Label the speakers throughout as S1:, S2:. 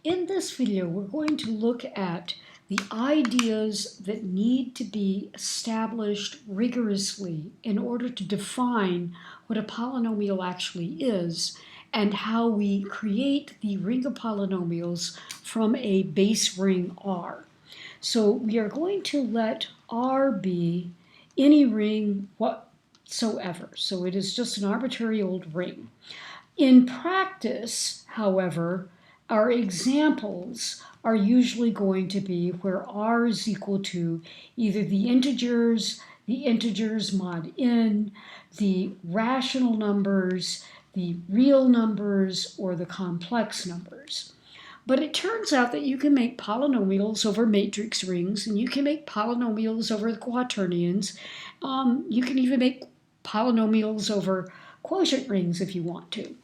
S1: In this video, we're going to look at the ideas that need to be established rigorously in order to define what a polynomial actually is and how we create the ring of polynomials from a base ring R. So we are going to let R be any ring whatsoever. So it is just an arbitrary old ring. In practice, however, our examples are usually going to be where R is equal to either the integers mod n, the rational numbers, the real numbers, or the complex numbers. But it turns out that you can make polynomials over matrix rings, and you can make polynomials over the quaternions. You can even make polynomials over quotient rings if you want to.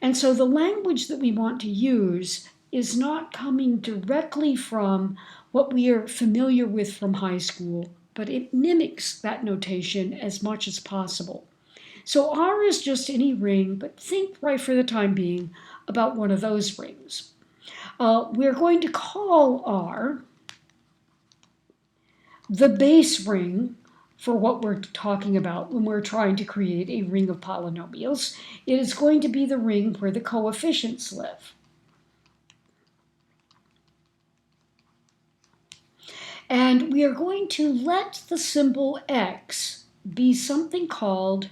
S1: And so the language that we want to use is not coming directly from what we are familiar with from high school, but it mimics that notation as much as possible. So R is just any ring, but think right for the time being about one of those rings. We're going to call R the base ring for what we're talking about when we're trying to create a ring of polynomials. It is going to be the ring where the coefficients live. And we are going to let the symbol x be something called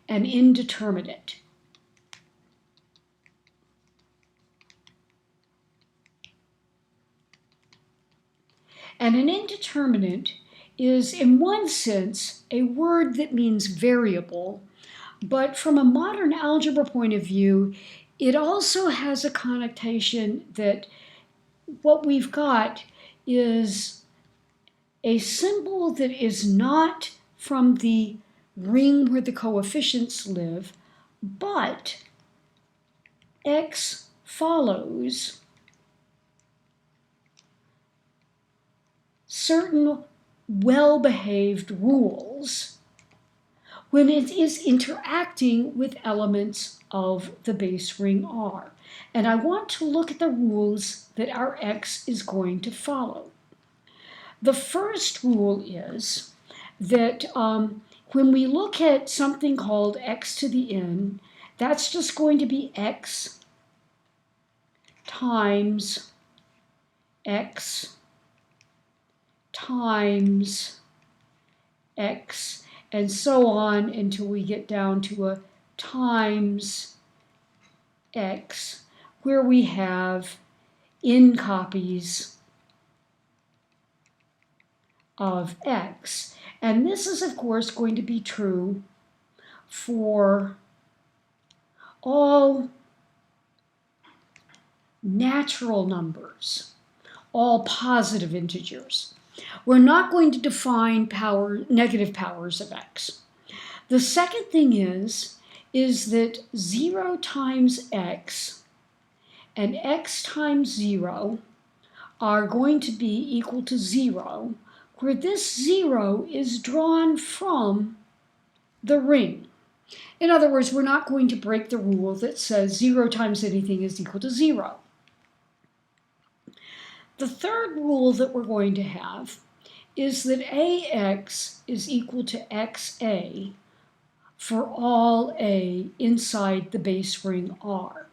S1: an indeterminate. And an indeterminate is, in one sense, a word that means variable, but from a modern algebra point of view, it also has a connotation that what we've got is a symbol that is not from the ring where the coefficients live, but x follows certain well-behaved rules when it is interacting with elements of the base ring R. And I want to look at the rules that our x is going to follow. The first rule is that when we look at something called x to the n, that's just going to be x times x times x, and so on until we get down to a times x, where we have n copies of x. And this is, of course, going to be true for all natural numbers, all positive integers. We're not going to define negative powers of x. The second thing is that 0 times x and x times 0 are going to be equal to 0, where this 0 is drawn from the ring. In other words, we're not going to break the rule that says 0 times anything is equal to 0. The third rule that we're going to have is that ax is equal to xa for all a inside the base ring R.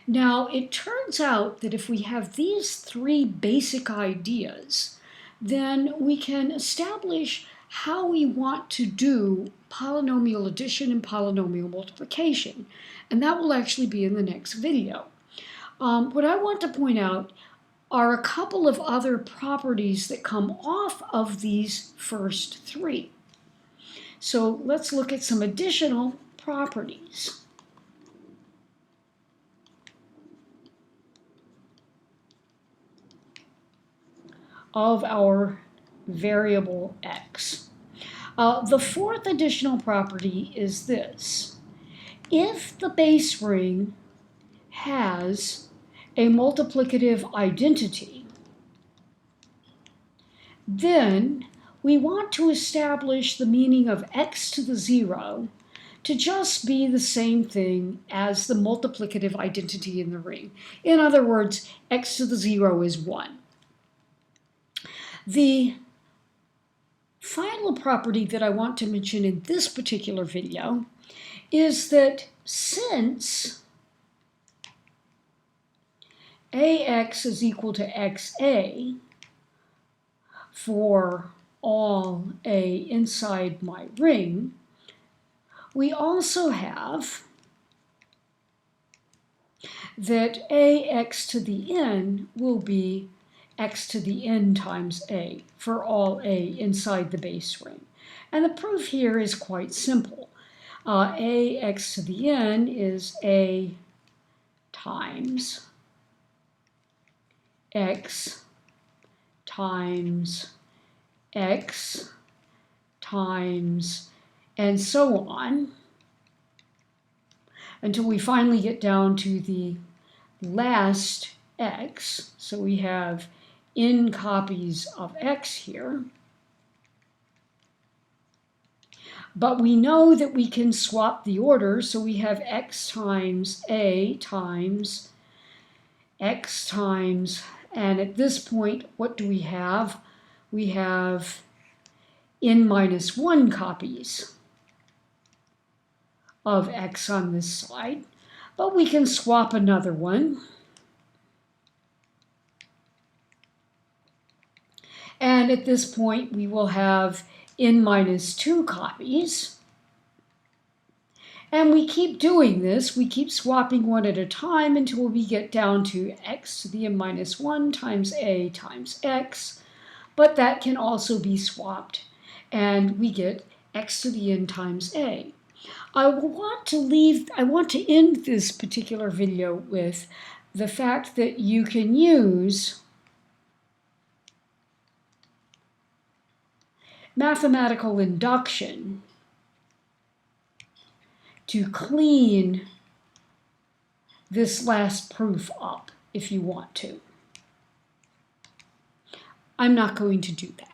S1: Now, it turns out that if we have these three basic ideas, then we can establish how we want to do polynomial addition and polynomial multiplication. And that will actually be in the next video. What I want to point out are a couple of other properties that come off of these first three. So let's look at some additional properties of our variable x. The fourth additional property is this. If the base ring has a multiplicative identity, then we want to establish the meaning of x to the 0 to just be the same thing as the multiplicative identity in the ring. In other words, x to the 0 is 1. The final property that I want to mention in this particular video is that since ax is equal to xa for all a inside my ring, we also have that ax to the n will be x to the n times a for all a inside the base ring. And the proof here is quite simple. Ax to the n is a times x times x times and so on until we finally get down to the last x. So we have n copies of x here. But we know that we can swap the order, so we have x times a times x times, and at this point, what do we have? We have n minus 1 copies of x on this side, but we can swap another one. And at this point, we will have n minus 2 copies. And we keep doing this. We keep swapping one at a time until we get down to x to the n minus 1 times a times x. But that can also be swapped, and we get x to the n times a. I want to end this particular video with the fact that you can use mathematical induction to clean this last proof up if you want to. I'm not going to do that.